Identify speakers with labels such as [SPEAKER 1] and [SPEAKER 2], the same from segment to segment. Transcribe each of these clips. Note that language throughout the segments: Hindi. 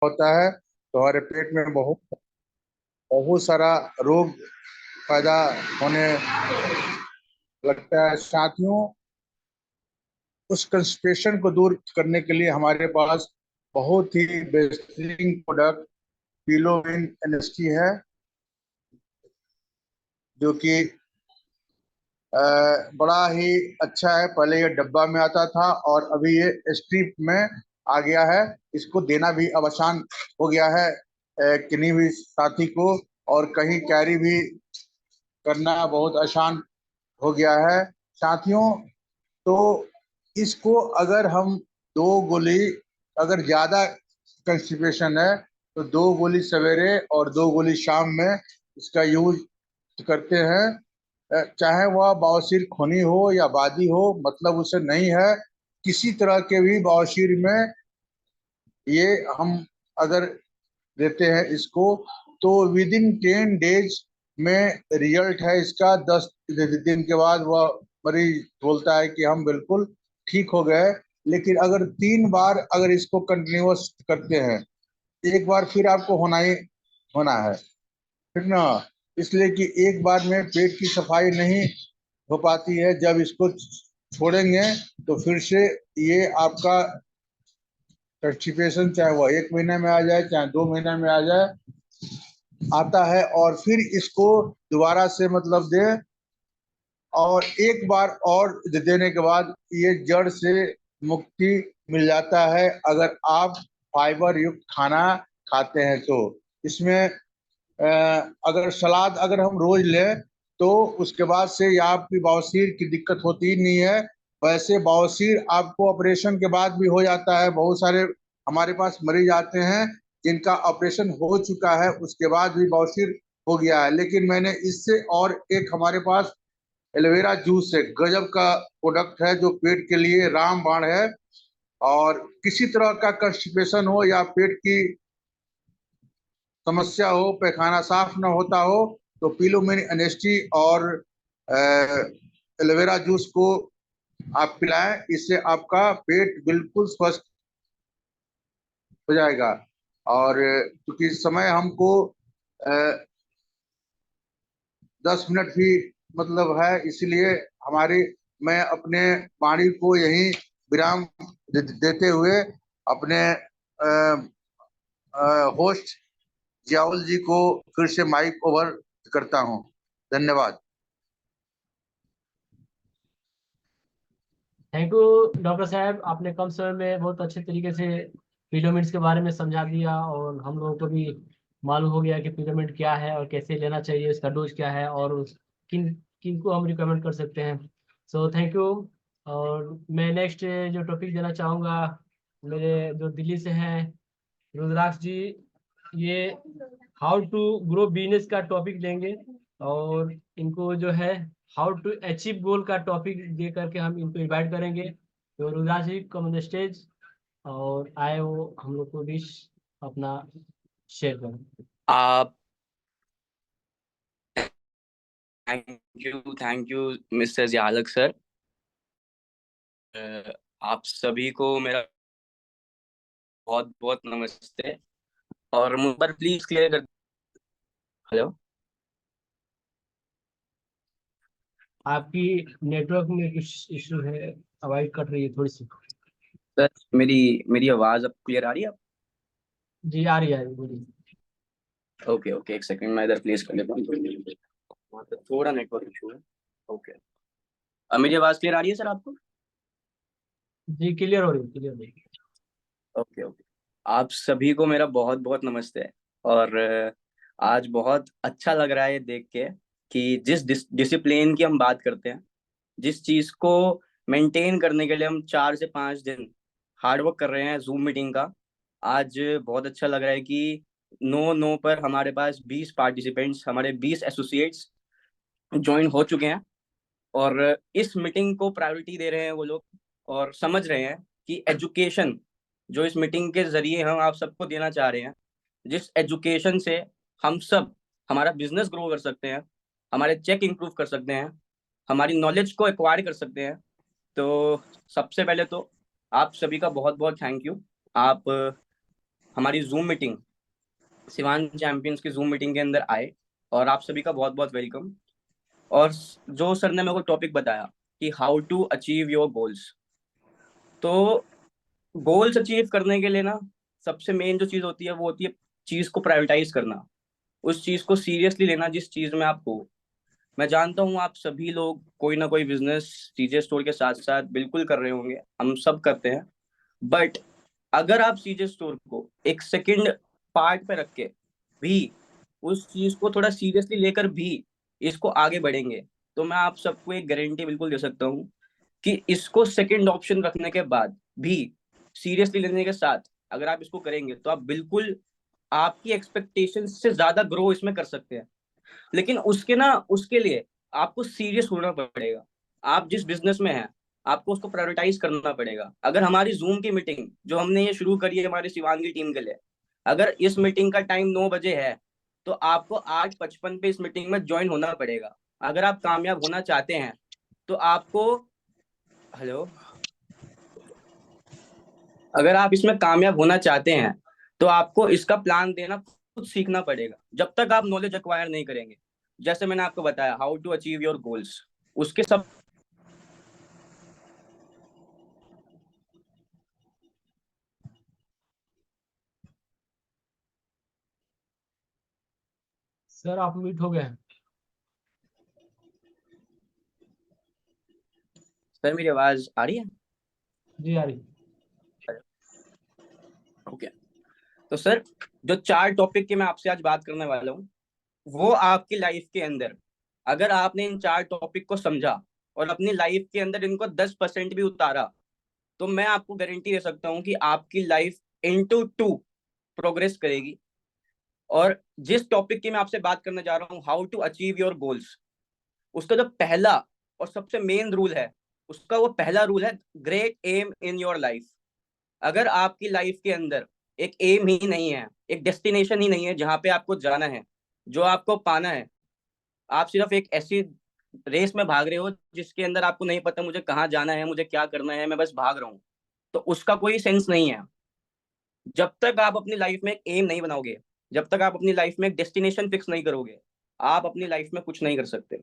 [SPEAKER 1] होता है तो हमारे पेट में बहुत बहुत सारा रोग पैदा होने लगता है। साथियों, उस कंस्टिपेशन को दूर करने के लिए हमारे पास बहुत ही बेहतरीन प्रोडक्ट पिलोविन एनएसटी है, जो कि बड़ा ही अच्छा है। पहले ये डब्बा में आता था और अभी ये स्ट्रिप में आ गया है। इसको देना भी अब आसान हो गया है किन्हीं भी साथी को, और कहीं कैरी भी करना बहुत आसान हो गया है। साथियों, तो इसको अगर हम 2 गोली, अगर ज्यादा कंस्टिपेशन है तो 2 गोली सवेरे और 2 गोली शाम में इसका यूज करते हैं। चाहे वह बवासीर खूनी हो या बादी हो, मतलब उसे नहीं है, किसी तरह के भी बवासीर में ये हम अगर देते हैं इसको, तो विद इन 10 डेज में रिजल्ट है इसका। 10 दिन के बाद वह मरीज बोलता है कि हम बिल्कुल ठीक हो गए। लेकिन अगर 3 बार अगर इसको कंटिन्यूअस करते हैं, एक बार फिर आपको होना ही होना है, ठीक ना। इसलिए कि एक बार में पेट की सफाई नहीं हो पाती है। जब इसको छोड़ेंगे तो फिर से ये आपका कंस्टिपेशन, चाहे वह 1 महीने में आ जाए चाहे 2 महीने में आ जाए, आता है। और फिर इसको दोबारा से मतलब दे, और एक बार और देने के बाद ये जड़ से मुक्ति मिल जाता है, अगर आप फाइबर युक्त खाना खाते हैं तो। इसमें अगर सलाद अगर हम रोज लें तो उसके बाद से या आपकी बवासीर की दिक्कत होती ही नहीं है। वैसे बवासीर आपको ऑपरेशन के बाद भी हो जाता है। बहुत सारे हमारे पास मरीज आते हैं जिनका ऑपरेशन हो चुका है, उसके बाद भी बवासीर हो गया है। लेकिन मैंने इससे और एक हमारे पास एलोवेरा जूस है, गजब का प्रोडक्ट है, जो पेट के लिए रामबाण है। और किसी तरह का कंस्टिपेशन हो या पेट की समस्या हो, पैखाना साफ न होता हो, तो पिलोमिन एनेस्टी और एलोवेरा जूस को आप पिलाएं। इससे आपका पेट बिल्कुल स्वस्थ हो जाएगा। और क्योंकि समय हमको 10 मिनट भी मतलब है, इसलिए हमारी मैं अपने वाणी को यही विराम देते हुए अपने होस्ट जियाउल जी को फिर से माइक ओवर करता हूँ। धन्यवाद।
[SPEAKER 2] थैंक यू डॉक्टर साहब, आपने कम समय में बहुत अच्छे तरीके से पिरामिड्स के बारे में समझा दिया, और हम लोगों को भी मालूम हो गया कि पिरामिड क्या है और कैसे लेना चाहिए, इसका डोज क्या है, और किन किन को हम रिकमेंड कर सकते हैं। So thank you. और मैं नेक्स्ट जो टॉपिक देना चाहूँगा, मेरे जो दिल्ली से हैं रुद्राक्ष जी, ये हाउ टू ग्रो बिजनेस का टॉपिक लेंगे, और इनको जो है हाउ टू अचीव गोल का टॉपिक दे करके हम इनको इनवाइट करेंगे। तो रुद्राक्ष जी कम ऑन द स्टेज, और आए वो हम लोग को विश अपना शेयर करें।
[SPEAKER 3] आप थैंक यू मिस्टर जियालक सर। आप सभी को मेरा बहुत बहुत नमस्ते। और मुझ पर प्लीज क्लियर कर। हेलो।
[SPEAKER 2] आपकी नेटवर्क में कुछ इशू है, आवाज कट रही है थोड़ी सी।
[SPEAKER 3] सर, मेरी मेरी आवाज अब क्लियर आ रही है?
[SPEAKER 2] जी आ रही है, बोलिए।
[SPEAKER 3] ओके ओके, एक सेकंड मैं इधर प्लेस कर लेता हूँ। वहाँ पे थोड़ा नेटवर्क इशू है। ओके, अब मेरी आवाज क्लियर आ रही है सर आपको?
[SPEAKER 2] जी क्लियर हो रही है, क्लियर हो रही है।
[SPEAKER 3] Okay okay. आप सभी को मेरा बहुत बहुत नमस्ते। और आज बहुत अच्छा लग रहा है ये देख के कि जिस डिसिप्लिन की हम बात करते हैं, जिस चीज को मेंटेन करने के लिए हम 4 से 5 दिन हार्डवर्क कर रहे हैं जूम मीटिंग का, आज बहुत अच्छा लग रहा है कि नो नो पर हमारे पास 20 पार्टिसिपेंट्स, हमारे 20 एसोसिएट्स ज्वाइन हो चुके हैं। और इस मीटिंग को प्रायोरिटी दे रहे हैं वो लोग, और समझ रहे हैं कि एजुकेशन जो इस मीटिंग के जरिए हम आप सबको देना चाह रहे हैं, जिस एजुकेशन से हम सब हमारा बिजनेस ग्रो कर सकते हैं, हमारे चेक इंप्रूव कर सकते हैं, हमारी नॉलेज को एक्वायर कर सकते हैं। तो सबसे पहले तो आप सभी का बहुत बहुत थैंक यू। आप हमारी जूम मीटिंग, शिवान चैंपियंस की जूम मीटिंग के अंदर आए, और आप सभी का बहुत बहुत वेलकम। और जो सर ने मेरे को टॉपिक बताया कि how to achieve your goals, तो गोल्स अचीव करने के लिए ना सबसे मेन जो चीज होती है वो होती है चीज को प्रायोरिटाइज करना, उस चीज को सीरियसली लेना जिस चीज में आप हो। मैं जानता हूँ आप सभी लोग कोई ना कोई बिजनेस सीजे स्टोर के साथ साथ बिल्कुल कर रहे होंगे, हम सब करते हैं। बट अगर आप सीजे स्टोर को एक सेकंड पार्ट पे रख के भी उस चीज को थोड़ा सीरियसली लेकर भी इसको आगे बढ़ेंगे, तो मैं आप सबको एक गारंटी बिल्कुल दे सकता हूँ कि इसको सेकंड ऑप्शन रखने के बाद भी सीरियसली लेने के साथ अगर आप इसको करेंगे तो आप बिल्कुल आपकी एक्सपेक्टेशन से ज्यादा ग्रो इसमें कर सकते हैं। लेकिन उसके लिए आपको सीरियस होना पड़ेगा। आप जिस बिजनेस में हैं आपको उसको प्रायोरिटाइज करना पड़ेगा। अगर हमारी जूम की मीटिंग जो हमने ये शुरू करी है हमारी शिवांगी टीम के लिए, अगर इस मीटिंग का टाइम 9 बजे है तो आपको 8:55 पे इस मीटिंग में ज्वाइन होना पड़ेगा। अगर आप कामयाब होना चाहते हैं तो आपको, हेलो, अगर आप इसमें कामयाब होना चाहते हैं तो आपको इसका प्लान देना खुद सीखना पड़ेगा। जब तक आप नॉलेज एक्वायर नहीं करेंगे, जैसे मैंने आपको बताया how to achieve your goals, उसके सब
[SPEAKER 2] सर आप म्यूट हो गए हैं।
[SPEAKER 3] सर मेरी आवाज आ रही है?
[SPEAKER 2] जी आ रही।
[SPEAKER 3] ओके। तो सर जो 4 टॉपिक की मैं आपसे आज बात करने वाला हूँ वो आपकी लाइफ के अंदर, अगर आपने इन 4 टॉपिक को समझा और अपनी लाइफ के अंदर इनको 10% भी उतारा, तो मैं आपको गारंटी दे सकता हूँ कि आपकी लाइफ इंटू 2 प्रोग्रेस करेगी। और जिस टॉपिक की मैं आपसे बात करने जा रहा हूँ how to achieve your goals, उसका जो पहला और सबसे मेन रूल है, उसका वो पहला रूल है great aim in your life. अगर आपकी लाइफ के अंदर एक एम ही नहीं है, एक डेस्टिनेशन ही नहीं है जहां पे आपको जाना है, जो आपको पाना है, आप सिर्फ एक ऐसी रेस में भाग रहे हो जिसके अंदर आपको नहीं पता मुझे कहाँ जाना है, मुझे क्या करना है, मैं बस भाग रहा हूँ, तो उसका कोई सेंस नहीं है। जब तक आप अपनी लाइफ में एक एम नहीं बनाओगे, जब तक आप अपनी लाइफ में एक डेस्टिनेशन फिक्स नहीं करोगे, आप अपनी लाइफ में कुछ नहीं कर सकते।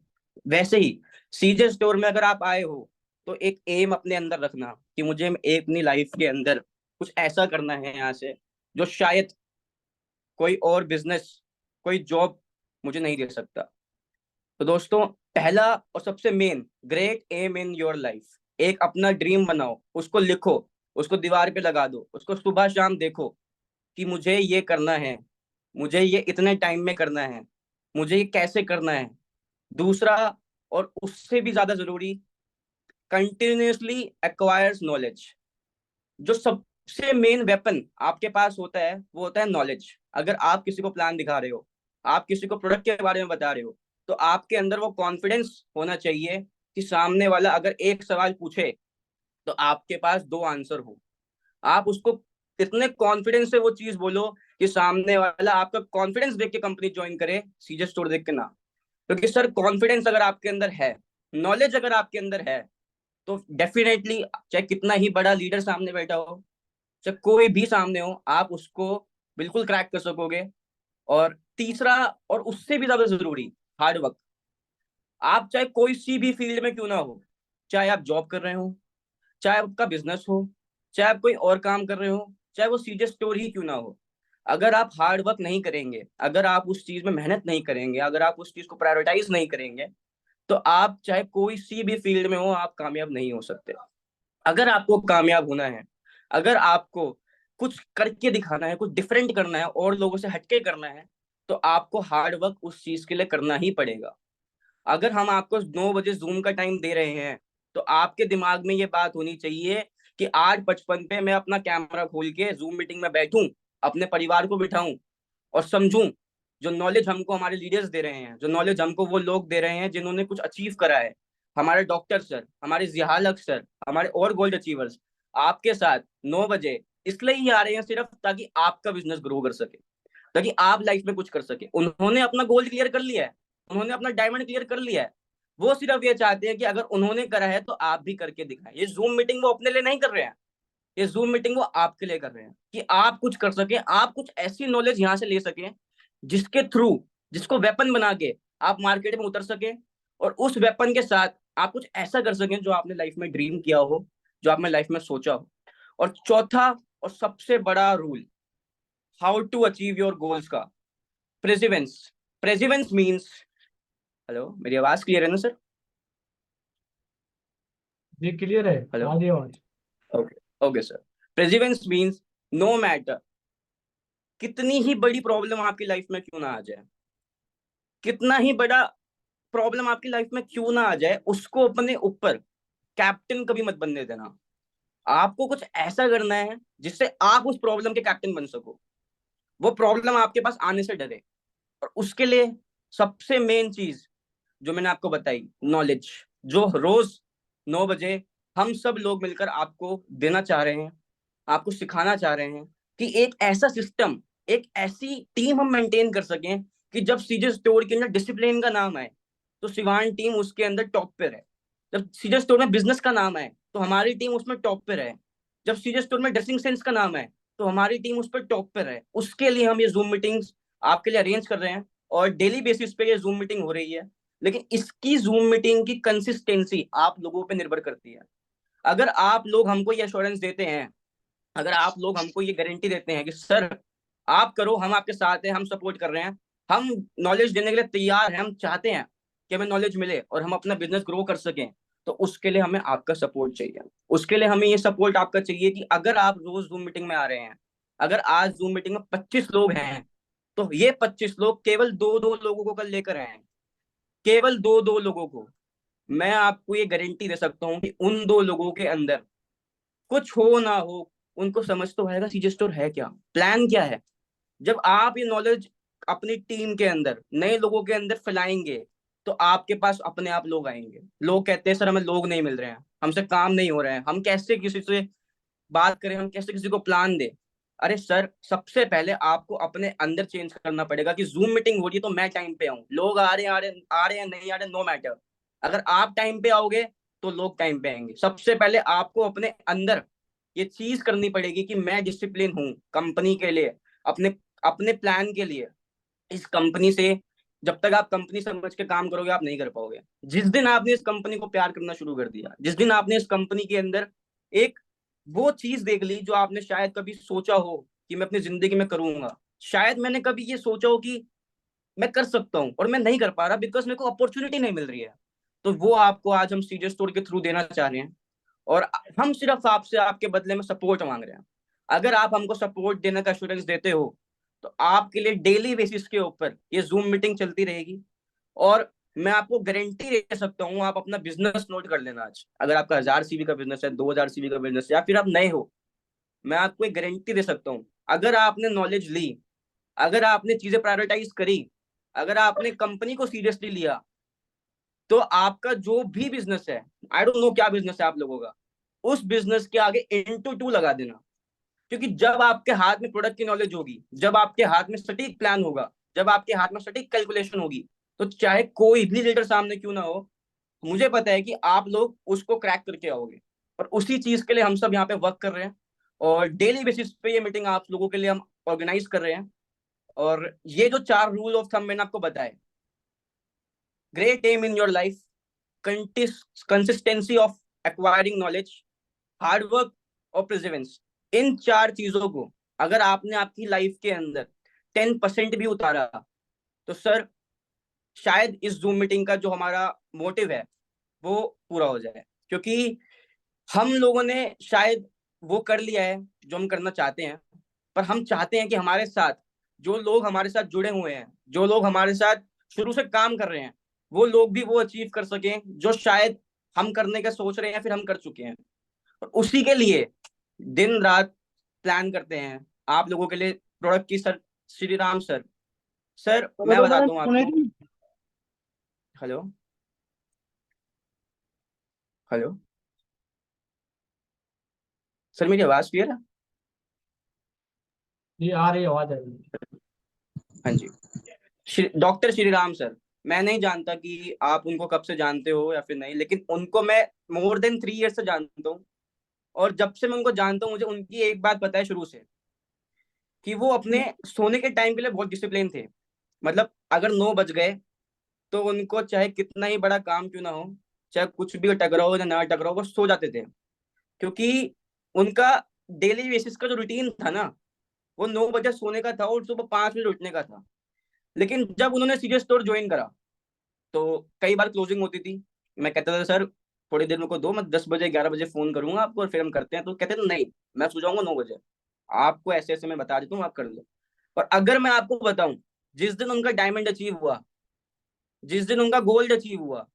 [SPEAKER 3] वैसे ही सीजे स्टोर में अगर आप आए हो तो एक एम अपने अंदर रखना कि मुझे अपनी लाइफ के अंदर कुछ ऐसा करना है यहाँ से जो शायद कोई और बिजनेस, कोई जॉब मुझे नहीं दे सकता। तो दोस्तों पहला और सबसे main great aim in your life, एक अपना ड्रीम बनाओ, उसको लिखो, उसको दीवार पे लगा दो, उसको सुबह शाम देखो कि मुझे ये करना है, मुझे ये इतने टाइम में करना है, मुझे ये कैसे करना है। दूसरा और उससे भी ज्यादा जरूरी, कंटिन्यूअसली एक्वायर्स नॉलेज। जो सबसे मेन वेपन आपके पास होता है वो होता है नॉलेज। अगर आप किसी को प्लान दिखा रहे हो, आप किसी को प्रोडक्ट के बारे में बता रहे हो, तो आपके अंदर वो कॉन्फिडेंस होना चाहिए कि सामने वाला अगर एक सवाल पूछे तो आपके पास 2 आंसर हो। आप उसको इतने कॉन्फिडेंस से वो चीज बोलो कि सामने वाला आपका कॉन्फिडेंस देख के कंपनी ज्वाइन करे, सीजे स्टोर देख के ना। क्योंकि सर कॉन्फिडेंस अगर आपके अंदर है, नॉलेज अगर आपके अंदर है, तो डेफिनेटली चाहे कितना ही बड़ा लीडर सामने बैठा हो, चाहे कोई भी सामने हो, आप उसको बिल्कुल क्रैक कर सकोगे। और तीसरा और उससे भी ज्यादा जरूरी, हार्ड वर्क। आप चाहे कोई सी भी फील्ड में क्यों ना हो, चाहे आप जॉब कर रहे हो, चाहे आपका बिजनेस हो, चाहे आप कोई और काम कर रहे हो, चाहे वो सीजे स्टोर ही क्यों ना हो, अगर आप हार्ड वर्क नहीं करेंगे, अगर आप उस चीज में मेहनत नहीं करेंगे, अगर आप उस चीज को प्रायोरिटाइज नहीं करेंगे, तो आप चाहे कोई सी भी फील्ड में हो आप कामयाब नहीं हो सकते। अगर आपको कामयाब होना है, अगर आपको कुछ करके दिखाना है, कुछ डिफरेंट करना है और लोगों से हटके करना है, तो आपको हार्ड वर्क उस चीज के लिए करना ही पड़ेगा। अगर हम आपको 9 बजे जूम का टाइम दे रहे हैं तो आपके दिमाग में ये बात होनी चाहिए कि 8:55 पे मैं अपना कैमरा खोल के जूम मीटिंग में बैठूं, अपने परिवार को बिठाऊं और समझूं जो नॉलेज हमको हमारे लीडर्स दे रहे हैं, जो नॉलेज हमको वो लोग दे रहे हैं जिन्होंने कुछ अचीव करा है, हमारे डॉक्टर सर, हमारे जिहालक सर, हमारे और गोल्ड अचीवर्स आपके साथ 9 बजे इसलिए ही आ रहे हैं सिर्फ ताकि आपका बिजनेस ग्रो कर सके, ताकि आप लाइफ में कुछ कर सके। उन्होंने अपना गोल्ड क्लियर कर लिया है, उन्होंने अपना डायमंड क्लियर कर लिया है, वो सिर्फ ये चाहते हैं कि अगर उन्होंने करा है तो आप भी करके दिखाएं। ये जूम मीटिंग वो अपने लिए नहीं कर रहे हैं, ये जूम मीटिंग वो आपके लिए कर रहे हैं कि आप कुछ कर सकें, आप कुछ ऐसी नॉलेज यहाँ से ले सकें जिसके थ्रू, जिसको वेपन बना के आप मार्केट में उतर सके, और उस वेपन के साथ आप कुछ ऐसा कर सकें जो आपने लाइफ में ड्रीम किया हो, जो आपने लाइफ में सोचा हो। और चौथा और सबसे बड़ा rule how to achieve your goals का, प्रेसिवेंस। प्रेसिवेंस मीन्स, हेलो मेरी आवाज क्लियर है ना सर?
[SPEAKER 2] जी क्लियर है,
[SPEAKER 3] हेलो,
[SPEAKER 2] आ रही है आवाज।
[SPEAKER 3] Okay, okay sir. Perseverance means no matter कितनी ही बड़ी प्रॉब्लम आपकी लाइफ में क्यों ना आ जाए, कितना ही बड़ा प्रॉब्लम आपकी लाइफ में क्यों ना आ जाए, उसको अपने ऊपर कैप्टन कभी मत बनने देना। आपको कुछ ऐसा करना है जिससे आप उस प्रॉब्लम के कैप्टन बन सको, वो प्रॉब्लम आपके पास आने से डरे। और उसके लिए सबसे मेन चीज जो मैंने आपको बताई, नॉलेज, जो रोज 9 बजे हम सब लोग मिलकर आपको देना चाह रहे हैं, आपको सिखाना चाह रहे हैं कि एक ऐसा सिस्टम, एक ऐसी टीम हम मेंटेन कर सकें कि जब सीजे स्टोर के अंदर डिसिप्लिन का नाम आए तो शिवान टीम उसके अंदर टॉप पे रहे। जब सीजे स्टोर में बिजनेस का नाम आए तो हमारी टीम उसमें टॉप पे रहे। जब सीजे स्टोर में ड्रेसिंग सेंस का नाम आए तो हमारी टीम उस पर टॉप पे रहे। उसके लिए हम ये जूम मीटिंग्स आपके लिए अरेंज कर रहे हैं और डेली बेसिस पे ये जूम मीटिंग हो रही है। लेकिन इसकी जूम मीटिंग की कंसिस्टेंसी आप लोगों पे निर्भर करती है। अगर आप लोग हमको ये एश्योरेंस देते हैं, अगर आप लोग हमको ये गारंटी देते हैं कि सर आप करो, हम आपके साथ हैं, हम सपोर्ट कर रहे हैं, हम नॉलेज देने के लिए तैयार हैं, हम चाहते हैं कि हमें नॉलेज मिले और हम अपना बिजनेस ग्रो कर सकें, तो उसके लिए हमें आपका सपोर्ट चाहिए। उसके लिए हमें ये सपोर्ट आपका चाहिए कि अगर आप रोज जूम मीटिंग में आ रहे हैं, अगर आज जूम मीटिंग में 25 लोग हैं, तो ये 25 लोग केवल दो दो लोगों को कल लेकर आए, केवल दो दो लोगों को। मैं आपको ये गारंटी दे सकता हूँ कि उन दो लोगों के अंदर कुछ हो ना हो, उनको समझ तो आएगा सीजे स्टोर है क्या, प्लान क्या है। जब आप ये नॉलेज अपनी टीम के अंदर नए लोगों के अंदर फैलाएंगे तो आपके पास अपने आप लोग आएंगे। लोग कहते हैं सर हमें लोग नहीं मिल रहे हैं, हमसे काम नहीं हो रहा है, हम कैसे किसी से बात करें, हम कैसे किसी को प्लान दें। अरे सर, सबसे पहले आपको अपने अंदर चेंज करना पड़ेगा कि जूम मीटिंग हो रही है तो मैं टाइम पे आऊं। लोग आ रहे हैं नहीं आ रहे, नो मैटर। अगर आप टाइम पे आओगे तो लोग टाइम पे आएंगे। सबसे पहले आपको अपने अंदर ये चीज करनी पड़ेगी कि मैं डिसिप्लिन हूँ कंपनी के लिए, अपने अपने प्लान के लिए। इस कंपनी से जब तक आप कंपनी समझ के काम करोगे आप नहीं कर पाओगे। जिस दिन आपने इस कंपनी को प्यार करना शुरू कर दिया, जिस दिन आपने इस कंपनी के अंदर एक वो चीज देख ली जो आपने शायद कभी सोचा हो कि मैं अपनी जिंदगी में करूंगा, शायद मैंने कभी ये सोचा हो कि मैं कर सकता हूँ और मैं नहीं कर पा रहा बिकॉज मेरे को अपॉर्चुनिटी नहीं मिल रही है, तो वो आपको आज हम सीजे स्टोर के थ्रू देना चाह रहे हैं। और हम सिर्फ आपसे आपके बदले में सपोर्ट मांग रहे हैं। अगर आप हमको सपोर्ट देने का एश्योरेंस देते हो तो आपके लिए डेली बेसिस के ऊपर ये जूम मीटिंग चलती रहेगी। और मैं आपको गारंटी दे सकता हूँ, आप अपना बिजनेस नोट कर लेना आज, अगर आपका 1000 सीवी का बिजनेस है, 2000 सीवी का बिजनेस है, या फिर आप नए हो, मैं आपको एक गारंटी दे सकता हूँ, अगर आपने नॉलेज ली, अगर आपने चीजें प्रायोरिटाइज करी, अगर आपने कंपनी को सीरियसली लिया, तो आपका जो भी बिजनेस है, आई डोंट नो क्या बिजनेस है आप लोगों का, उस बिजनेस के आगे *2 लगा देना। क्योंकि जब आपके हाथ में प्रोडक्ट की नॉलेज होगी, जब आपके हाथ में सटीक प्लान होगा, जब आपके हाथ में सटीक कैलकुलेशन होगी, तो चाहे कोई भी लीडर सामने क्यों ना हो, मुझे पता है कि आप लोग उसको क्रैक करके आओगे। और उसी चीज के लिए हम सब यहाँ पे वर्क कर रहे हैं और डेली बेसिस पे ये मीटिंग आप लोगों के लिए हम ऑर्गेनाइज कर रहे हैं। और ये जो 4 रूल ऑफ थंब मैंने आपको बताए, great aim in your life, consistency of acquiring knowledge, hard work और प्रेसिवेंस, इन 4 चीजों को अगर आपने आपकी लाइफ के अंदर 10% भी उतारा तो सर शायद इस जूम मीटिंग का जो हमारा मोटिव है वो पूरा हो जाए। क्योंकि हम लोगों ने शायद वो कर लिया है जो हम करना चाहते हैं, पर हम चाहते हैं कि हमारे साथ जो लोग हमारे साथ जुड़े हुए हैं, जो लोग हमारे साथ शुरू से काम कर रहे हैं, वो लोग भी वो अचीव कर सकें जो शायद हम करने का सोच रहे हैं, फिर हम कर चुके हैं। और उसी के लिए दिन रात प्लान करते हैं आप लोगों के लिए प्रोडक्ट की। Sir Shri Ram sir, sir मैं बताता हूँ आपको। हेलो, हेलो सर, मेरी आवाज क्लियर है?
[SPEAKER 2] ये आ रही है, आवाज आ रही है।
[SPEAKER 3] हाँ जी, डॉक्टर श्री राम सर, मैं नहीं जानता कि आप उनको कब से जानते हो या फिर नहीं, लेकिन उनको मैं मोर देन 3 ईयर से जानता हूँ। और जब से मैं उनको जानता हूँ मुझे उनकी एक बात पता है शुरू से, कि वो अपने सोने के टाइम के लिए बहुत डिसिप्लिन थे। मतलब अगर 9 बज गए तो उनको चाहे कितना ही बड़ा काम क्यों ना हो, चाहे कुछ भी टकराओ या ना टकराओ, वो सो जाते थे। क्योंकि उनका डेली बेसिस का जो रूटीन था ना, वो 9 बजे सोने का था और सुबह 5 बजे उठने का था। लेकिन जब उन्होंने सीरियस स्टोर ज्वाइन करा तो कई बार क्लोजिंग होती थी, मैं कहता था सर थोड़ी देर मेरे को दो, मैं 10 बजे 11 बजे फोन करूंगा आपको और फिर हम करते हैं। तो कहते थे नहीं, मैं सो जाऊंगा 9 बजे, आपको ऐसे ऐसे मैं बता देता हूँ, आप कर लो। और अगर मैं आपको बताऊं, जिस दिन उनका डायमंड अचीव हुआ, जिस दिन उनका गोल्ड अचीव हुआ,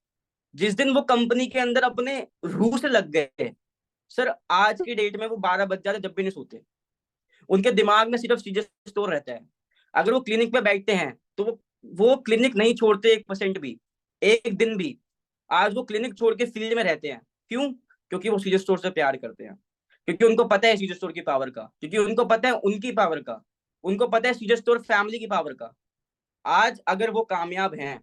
[SPEAKER 3] जिस दिन वो कंपनी के अंदर अपने रूह से लग गए, सर आज की डेट में वो 12 बज जाते जब भी नहीं सोते। उनके दिमाग में सिर्फ चीजें स्टोर रहता है। अगर वो क्लिनिक पे बैठते हैं तो वो क्लिनिक नहीं छोड़ते 1% भी, एक दिन भी। आज वो क्लिनिक छोड़ के फील्ड में रहते हैं। क्यों? क्योंकि वो सीजर स्टोर से प्यार करते हैं, क्योंकि उनको पता है सीजर स्टोर की पावर का, क्योंकि उनको पता है उनकी पावर का, उनको पता है सीजर स्टोर फैमिली की पावर का। आज अगर वो कामयाब हैं,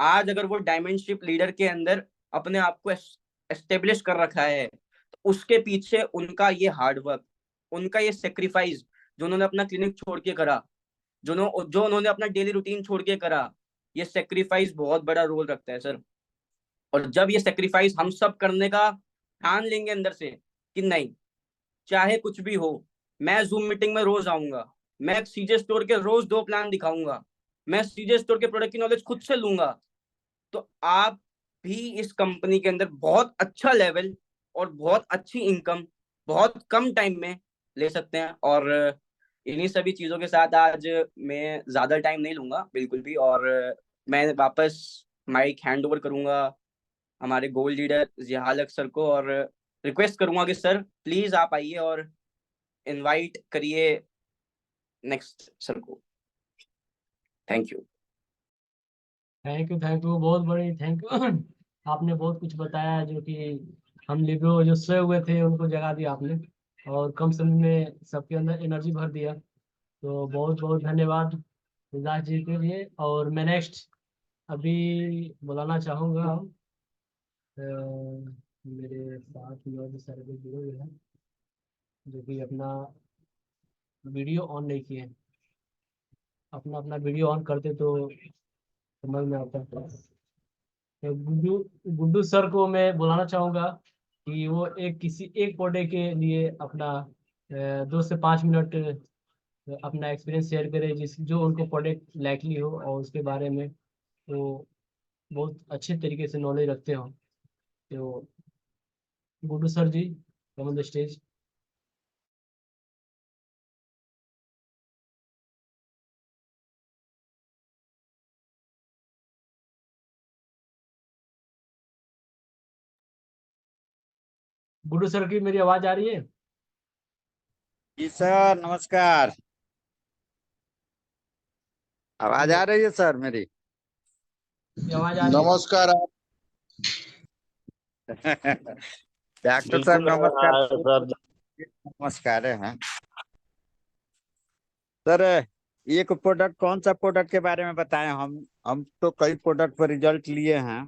[SPEAKER 3] आज अगर वो डायमंडशिप लीडर के अंदर अपने आप को एस्टेब्लिश कर रखा है, तो उसके पीछे उनका ये हार्ड वर्क, उनका ये सेक्रीफाइस, जो उन्होंने अपना क्लिनिक छोड़ के करा, जो उन्होंने अपना डेली रूटीन छोड़ के करा, ये सेक्रीफाइस बहुत बड़ा रोल रखता है सर। और जब ये सेक्रीफाइस हम सब करने का ठान लेंगे अंदर से कि नहीं, चाहे कुछ भी हो, मैं जूम मीटिंग में रोज आऊंगा, मैं सीजे स्टोर के रोज 2 प्लान दिखाऊंगा, मैं सीजे स्टोर के प्रोडक्ट की नॉलेज खुद से लूंगा, तो आप भी इस कंपनी के अंदर बहुत अच्छा लेवल और बहुत अच्छी इनकम बहुत कम टाइम में ले सकते हैं। और इन्हीं सभी चीजों के साथ आज मैं ज्यादा टाइम नहीं लूंगा बिल्कुल भी, और मैं वापस माइक हैंड ओवर करूंगा हमारे गोल लीडर जिहाल सर को, और रिक्वेस्ट करूंगा कि सर प्लीज आप आइए और इनवाइट करिए नेक्स्ट सर को। Thank you.
[SPEAKER 2] थैंक यू, बहुत बड़ी थैंक यू। आपने बहुत कुछ बताया जो कि हम लिबरो जो सोए हुए थे उनको जगा दिया आपने, और कम समय में सबके अंदर एनर्जी भर दिया। तो बहुत बहुत धन्यवाद विकास जी के लिए। और मैं नेक्स्ट अभी बुलाना चाहूँगा मेरे साथ में जो सर भी जुड़े हुए हैं, जो कि अपना वीडियो ऑन नहीं किए हैं। अपना अपना वीडियो ऑन करते तो समझ में आता। तो गुड्डू गुड्डू सर को मैं बुलाना चाहूंगा कि वो एक किसी एक पौधे के लिए अपना 2 से 5 मिनट अपना एक्सपीरियंस शेयर करे, जिस जो उनको प्रोडक्ट लाइकली हो और उसके बारे में वो बहुत अच्छे तरीके से नॉलेज रखते हो। तो Guddu sir ji, come on the stage. Guddu sir की मेरी आवाज आ रही है?
[SPEAKER 4] जी सर नमस्कार। आवाज आ रही है सर मेरी?
[SPEAKER 2] ये आवाज आ रही है?
[SPEAKER 1] नमस्कार।
[SPEAKER 4] डॉक्टर साहब
[SPEAKER 5] बिल्कुल आ
[SPEAKER 4] नमस्कार।
[SPEAKER 5] रहा है सर।
[SPEAKER 4] नमस्कार है सर। एक प्रोडक्ट, कौन सा प्रोडक्ट के बारे में बताएं? हम तो कई प्रोडक्ट पर रिजल्ट लिए हैं।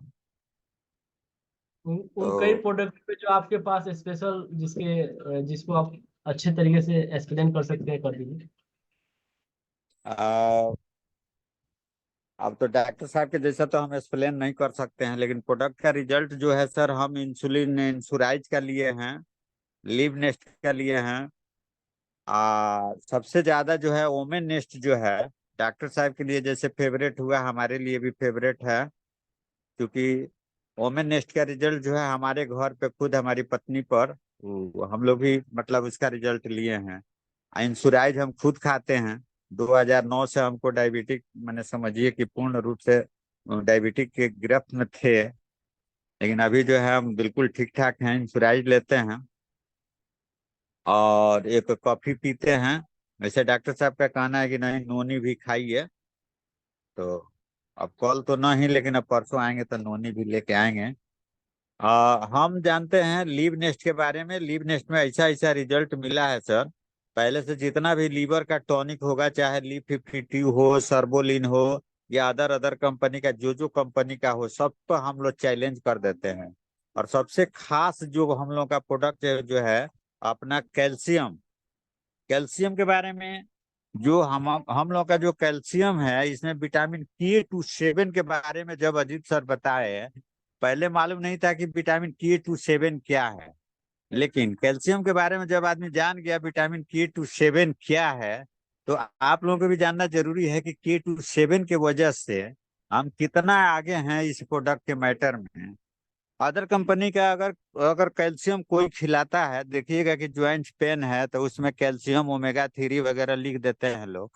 [SPEAKER 2] उन कई
[SPEAKER 4] तो
[SPEAKER 2] प्रोडक्ट पे जो आपके पास स्पेशल जिसको आप अच्छे तरीके से एक्सप्लेन कर सकते हैं, कर दीजिए।
[SPEAKER 4] आ, अब तो डॉक्टर साहब के जैसा तो हम एक्सप्लेन नहीं कर सकते हैं, लेकिन प्रोडक्ट का रिजल्ट जो है सर, हम इंसुलिन इंसुराइज का लिए हैं, लिव नेस्ट का लिए हैं। सबसे ज्यादा जो है ओमेन नेस्ट जो है डॉक्टर साहब के लिए जैसे फेवरेट हुआ, हमारे लिए भी फेवरेट है। क्योंकि ओमेन नेस्ट का रिजल्ट जो है हमारे घर पे खुद हमारी पत्नी पर, हम लोग भी मतलब उसका रिजल्ट लिए हैं। इंसुराइज हम खुद खाते हैं। 2009 से हमको डायबिटिक, मैंने समझिए कि पूर्ण रूप से डायबिटिक के गिरफ्त में थे, लेकिन अभी जो है हम बिल्कुल ठीक ठाक हैं, इंसुराइज लेते हैं और एक कॉफी पीते हैं। वैसे डॉक्टर साहब का कहना है कि नहीं, नोनी भी खाइए। तो अब कल तो नहीं, लेकिन अब परसों आएंगे तो नोनी भी लेके आएंगे। हम जानते हैं लीव नेस्ट के बारे में। लीव नेस्ट में ऐसा ऐसा रिजल्ट मिला है सर, पहले से जितना भी लीवर का टॉनिक होगा, चाहे लीव 52 हो, सर्बोलिन हो, या अदर अदर कंपनी का जो जो कंपनी का हो, सब पर हम लोग चैलेंज कर देते हैं। और सबसे खास जो हम लोग का प्रोडक्ट जो है अपना कैल्शियम। कैल्शियम के बारे में जो हम लोग का जो कैल्शियम है, इसमें विटामिन K27 के बारे में जब अजीत सर बताए, पहले मालूम नहीं था कि विटामिन K27 क्या है। लेकिन कैल्शियम के बारे में जब आदमी जान गया विटामिन K27 क्या है, तो आप लोगों को भी जानना जरूरी है कि K27 के वजह से हम कितना आगे हैं इस प्रोडक्ट के मैटर में। अदर कंपनी का अगर अगर कैल्शियम कोई खिलाता है, देखिएगा कि ज्वाइंट पेन है तो उसमें कैल्शियम ओमेगा 3 वगैरह लिख देते हैं लोग,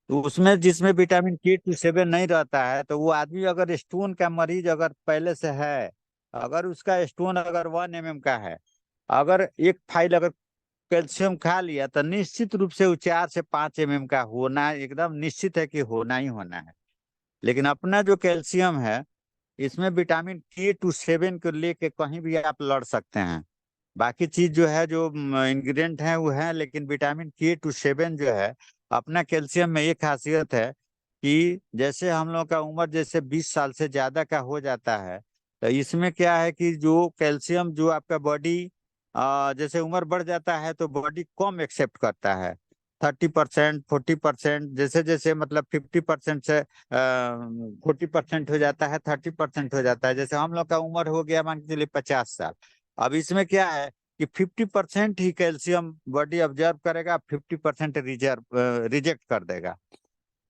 [SPEAKER 4] तो उसमें जिसमें विटामिन K27 नहीं रहता है, तो वो आदमी अगर स्टोन का मरीज अगर पहले से है, अगर उसका स्टोन अगर 1 mm का है, अगर एक फाइल अगर कैल्शियम खा लिया, तो निश्चित रूप से वो 4 से 5 mm का होना एकदम निश्चित है कि होना ही होना है। लेकिन अपना जो कैल्शियम है, इसमें विटामिन K27 को लेके कहीं भी आप लड़ सकते हैं। बाकी चीज जो है जो इंग्रेडिएंट है वो है, लेकिन विटामिन K27 जो है अपना कैल्शियम में ये खासियत है कि जैसे हम लोग का उम्र जैसे 20 साल से ज्यादा का हो जाता है, तो इसमें क्या है कि जो कैल्शियम जो आपका बॉडी जैसे उम्र बढ़ जाता है तो बॉडी कम एक्सेप्ट करता है। 30%, 40%, जैसे जैसे मतलब 50% से 40% हो जाता है, 30% हो जाता है। जैसे हम लोग का उम्र हो गया मान के चलिए 50 साल। अब इसमें क्या है कि 50% ही कैल्शियम बॉडी ऑब्जर्व करेगा, 50% रिजेक्ट कर देगा।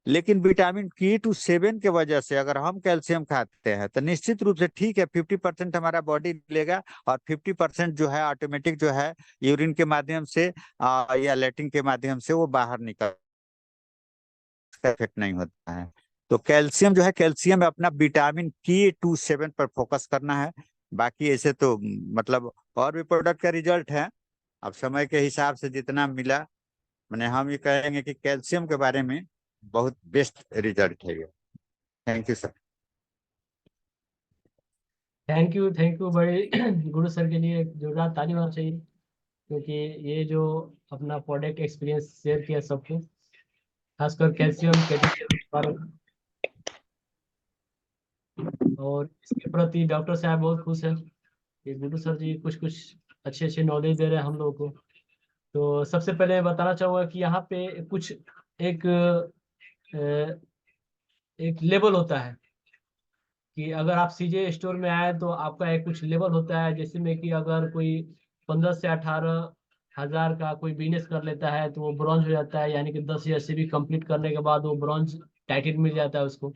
[SPEAKER 4] लेकिन विटामिन K27 के वजह से अगर हम कैल्शियम खाते हैं तो निश्चित रूप से ठीक है 50% हमारा बॉडी लेगा, और 50% जो है ऑटोमेटिक जो है यूरिन के माध्यम से या लेटिन के माध्यम से वो बाहर निकल, इफेक्ट नहीं होता है। तो कैल्शियम जो है, कैल्शियम में अपना विटामिन K27 पर फोकस करना है। बाकी ऐसे तो मतलब और भी प्रोडक्ट का रिजल्ट है, अब समय के हिसाब से जितना मिला, मैंने हम ये कहेंगे कि कैल्शियम के बारे में बहुत बेस्ट रिजल्ट है ये। Thank you sir.
[SPEAKER 2] Thank you बड़े गुरु सर के लिए जोरदार ताली होना चाहिए, क्योंकि ये जो अपना प्रोडक्ट एक्सपीरियंस शेयर किया सबको, खासकर कैल्शियम कैल्शियम के बारे में। और इसके प्रति डॉक्टर साहब बहुत खुश है कि गुरु सर जी कुछ कुछ अच्छे अच्छे नॉलेज दे रहे हैं हम लोगों को। तो सबसे पहले बताना चाहूँगा कि यहाँ पे कुछ एक एक लेवल होता है कि अगर आप सीजे स्टोर में आए तो आपका एक कुछ लेवल होता है, जैसे में कि अगर कोई 15 से 18 हज़ार का कोई बिजनेस कर लेता है तो वो ब्रॉन्ज हो जाता है, यानी कि 10 ईयर से भी कंप्लीट करने के बाद वो ब्रॉन्ज टाइटल मिल जाता है उसको।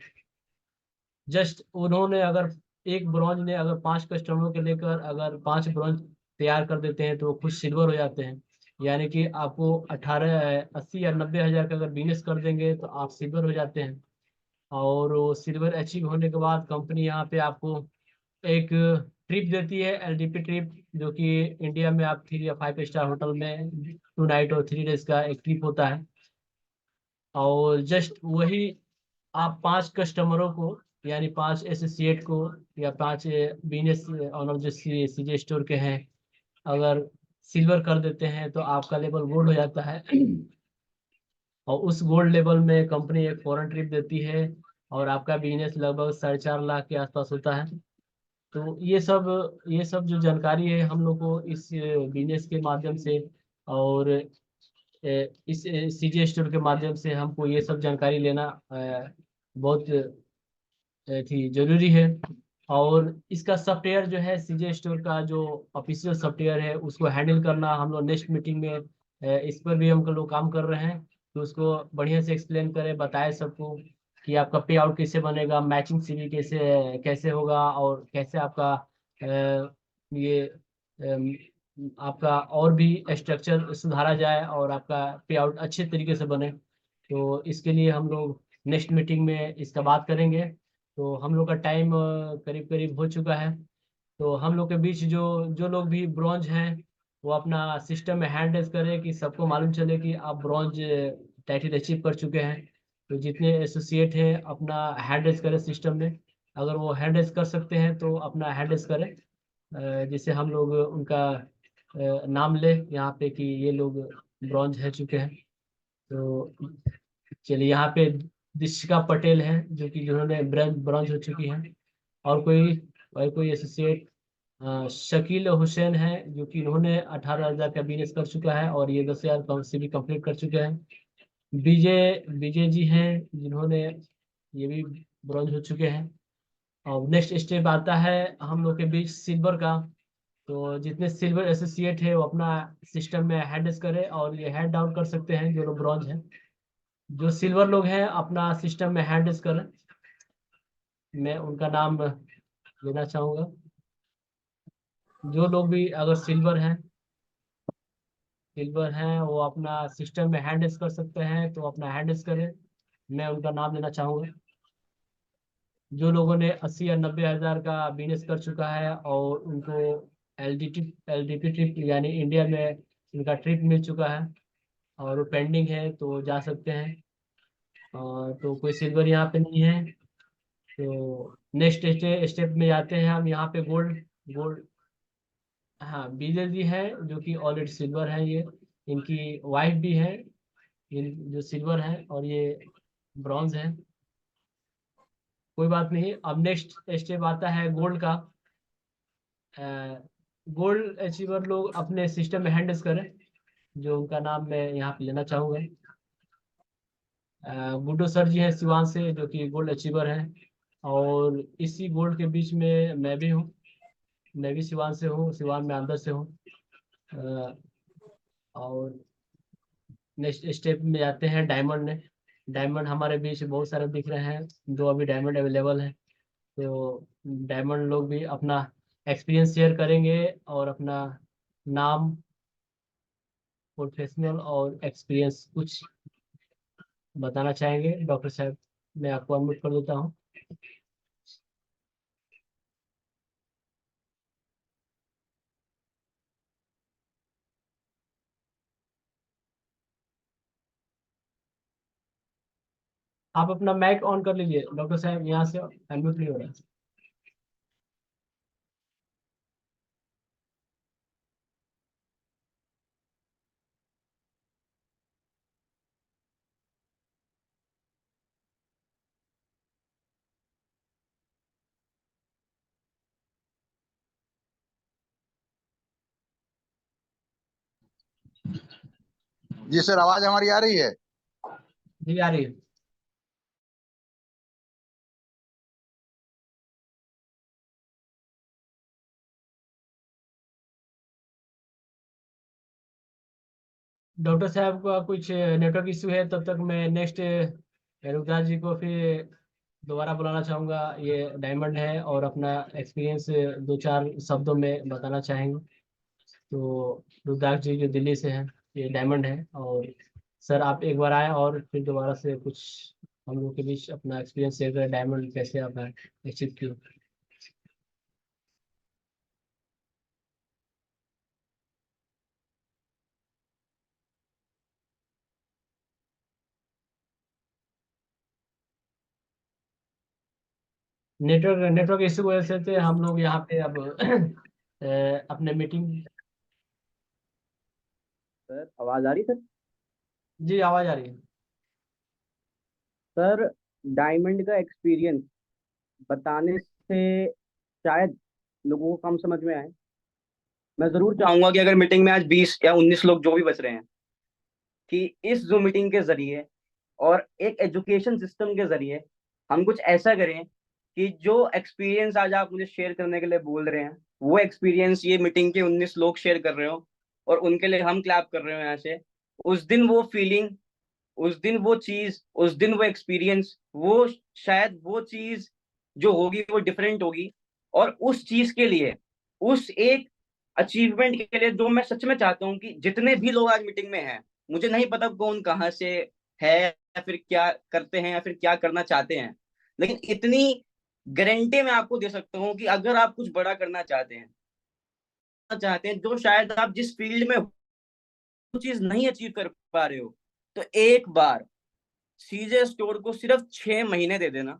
[SPEAKER 2] जस्ट उन्होंने अगर एक ब्रॉन्ज ने अगर 5 कस्टमरों के लेकर अगर 5 ब्रॉन्ज तैयार कर देते हैं तो वो खुद सिल्वर हो जाते हैं। यानी कि आपको 80 या 90 हज़ार का अगर बिजनेस कर देंगे तो आप सिल्वर हो जाते हैं। और वो सिल्वर अचीव होने के बाद कंपनी यहाँ पे आपको एक ट्रिप देती है, एलडीपी ट्रिप, जो कि इंडिया में आप 3 या 5 स्टार होटल में 2 नाइट और 3 डेज का एक ट्रिप होता है। और जस्ट वही आप 5 कस्टमरों को, यानी 5 एसोसिएट को या 5 बिजनेस ऑनर जो सीजे स्टोर के हैं, अगर सिल्वर कर देते हैं तो आपका लेवल गोल्ड हो जाता है। और उस गोल्ड लेवल में कंपनी एक फॉरेन ट्रिप देती है और आपका बिजनेस लगभग 4.5 लाख के आसपास होता है। तो ये सब जो जानकारी है हम लोग को इस बिजनेस के माध्यम से और इस सीजे स्टोर के माध्यम से हमको ये सब जानकारी लेना बहुत थी जरूरी है। और इसका सॉफ्टवेयर जो है सीजे स्टोर का जो ऑफिशियल सॉफ्टवेयर है उसको हैंडल करना हम लोग नेक्स्ट मीटिंग में इस पर भी हम लोग काम कर रहे हैं, तो उसको बढ़िया से एक्सप्लेन करें, बताए सबको कि आपका पे आउट कैसे बनेगा, मैचिंग सीवी कैसे कैसे होगा, और कैसे आपका ये आपका और भी स्ट्रक्चर सुधारा जाए और आपका पे आउट अच्छे तरीके से बने। तो इसके लिए हम लोग नेक्स्ट मीटिंग में इसका बात करेंगे। तो हम लोग का टाइम करीब करीब हो चुका है। तो हम लोग के बीच जो जो लोग भी ब्रॉन्ज हैं वो अपना सिस्टम में हैंड रेज करें कि सबको मालूम चले कि आप ब्रॉन्ज टाइटल अचीव कर चुके हैं। तो जितने एसोसिएट हैं अपना हैंड रेज करें सिस्टम में, अगर वो हैंड रेज कर सकते हैं तो अपना हैंड रेज करें, जिससे हम लोग उनका नाम ले यहाँ पे कि ये लोग ब्रॉन्ज है चुके हैं। तो चलिए, यहाँ पे दिशिका पटेल हैं जो कि जिन्होंने ब्रॉन्ज हो चुकी हैं। और कोई एसोसिएट शकील हुसैन है, जो कि इन्होंने 18,000 का बिजनेस कर चुका है और ये 10,000 से भी कंप्लीट कर चुके हैं। विजय विजय जी हैं, जिन्होंने ये भी ब्रॉन्ज हो चुके हैं। और नेक्स्ट स्टेप आता है हम लोग के बीच सिल्वर का। तो जितने सिल्वर एसोसिएट है वो अपना सिस्टम में हैंडल्स करें और ये हैंड डाउन कर सकते हैं जो लोग ब्रॉन्ज हैं। जो सिल्वर लोग हैं अपना सिस्टम में हैंडल्स करें। मैं उनका नाम लेना चाहूँगा। जो लोग भी अगर सिल्वर हैं वो अपना सिस्टम में हैंडल्स कर सकते हैं तो अपना हैंडल्स करें। मैं उनका नाम लेना चाहूँगा। जो लोगों ने 80 या 90,000 का बिजनेस कर चुका है और उनको एलडीपी ट्रिप यानी इंडिया में इनका ट्रिप मिल चुका है और वो पेंडिंग है तो जा सकते हैं। तो कोई सिल्वर यहाँ पे नहीं है। तो नेक्स्ट स्टेप में जाते हैं हम। यहाँ पे गोल्ड गोल्ड हाँ, विजय जी है जो कि ऑलरेडी सिल्वर है। ये इनकी वाइफ भी है जो सिल्वर है और ये ब्रॉन्ज है। कोई बात नहीं। अब नेक्स्ट स्टेप आता है गोल्ड का। गोल्ड अचीवर लोग अपने सिस्टम में हैंडल्स करें, जो उनका नाम मैं यहाँ पे लेना चाहूँगा। गुड्डो सर जी हैं सिवान से, जो कि गोल्ड अचीवर हैं। और इसी गोल्ड के बीच में मैं भी हूँ। मैं भी सिवान से हूँ, सिवान में अंदर से हूँ। और नेक्स्ट स्टेप में जाते हैं डायमंड में। डायमंड हमारे बीच बहुत सारे दिख रहे हैं, जो अभी डायमंड अवेलेबल है। तो डायमंड लोग भी अपना एक्सपीरियंस शेयर करेंगे और अपना नाम, प्रोफेशनल और एक्सपीरियंस कुछ बताना चाहेंगे। डॉक्टर साहब, मैं आपको अनम्यूट कर देता हूँ। आप अपना माइक ऑन कर लीजिए डॉक्टर साहब, यहाँ से अनम्यूट नहीं हो रहा है।
[SPEAKER 1] जी सर, आवाज हमारी आ रही है?
[SPEAKER 2] जी आ रही है। डॉक्टर साहब का कुछ नेटवर्क इशू है, तब तक मैं नेक्स्ट रुद्राज जी को फिर दोबारा बुलाना चाहूँगा। ये डायमंड है और अपना एक्सपीरियंस 2-4 शब्दों में बताना चाहेंगे। तो रुद्राक्ष जी जो दिल्ली से हैं, ये डायमंड है। और सर आप एक बार आए और फिर दोबारा से कुछ हम लोग के बीच अपना एक्सपीरियंस शेयर करें, डायमंड कैसे आप अचीव किए। नेटवर्क इशू की वजह से हम लोग यहाँ पे अब अपने मीटिंग।
[SPEAKER 3] सर आवाज आ रही सर?
[SPEAKER 2] जी आवाज आ रही है।
[SPEAKER 3] सर डायमंड का एक्सपीरियंस बताने से शायद लोगों को कम समझ में आए। मैं जरूर चाहूंगा कि अगर मीटिंग में आज 20 या 19 लोग जो भी बच रहे हैं, कि इस जो मीटिंग के जरिए और एक एजुकेशन सिस्टम के जरिए हम कुछ ऐसा करें कि जो एक्सपीरियंस आज आप मुझे शेयर करने के लिए बोल रहे हैं, वो एक्सपीरियंस ये मीटिंग के 19 लोग शेयर कर रहे हो और उनके लिए हम क्लैप कर रहे हो यहाँ से। उस दिन वो फीलिंग, उस दिन वो चीज, उस दिन वो एक्सपीरियंस, वो शायद वो चीज जो होगी वो डिफरेंट होगी। और उस चीज के लिए, उस एक अचीवमेंट के लिए, जो मैं सच में चाहता हूँ कि जितने भी लोग आज मीटिंग में हैं, मुझे नहीं पता कौन कहाँ से है या फिर क्या करते हैं या फिर क्या करना चाहते हैं, लेकिन इतनी गारंटी मैं आपको दे सकता हूँ कि अगर आप कुछ बड़ा करना चाहते हैं जो शायद आप जिस फील्ड में वो चीज नहीं अचीव कर पा रहे हो, तो एक बार सीजे स्टोर को सिर्फ 6 महीने दे देना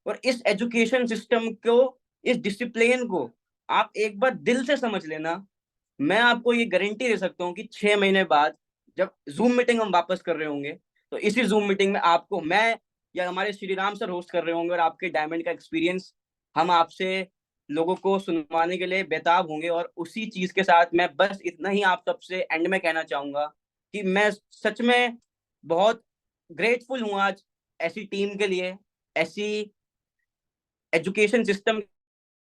[SPEAKER 3] और इस एजुकेशन सिस्टम को, इस डिसिप्लिन को आप एक बार दिल से समझ लेना। मैं आपको ये गारंटी दे सकता हूँ कि 6 महीने बाद जब जूम मीटिंग हम वापस कर रहे होंगे, तो इसी जूम मीटिंग में आपको मैं या हमारे श्री राम सर होस्ट कर रहे होंगे और आपके डायमंड का एक्सपीरियंस हम आपसे लोगों को सुनवाने के लिए बेताब होंगे। और उसी चीज के साथ मैं बस इतना ही आप सबसे एंड में कहना चाहूंगा कि मैं सच में बहुत ग्रेटफुल हूँ आज ऐसी टीम के लिए, ऐसी एजुकेशन सिस्टम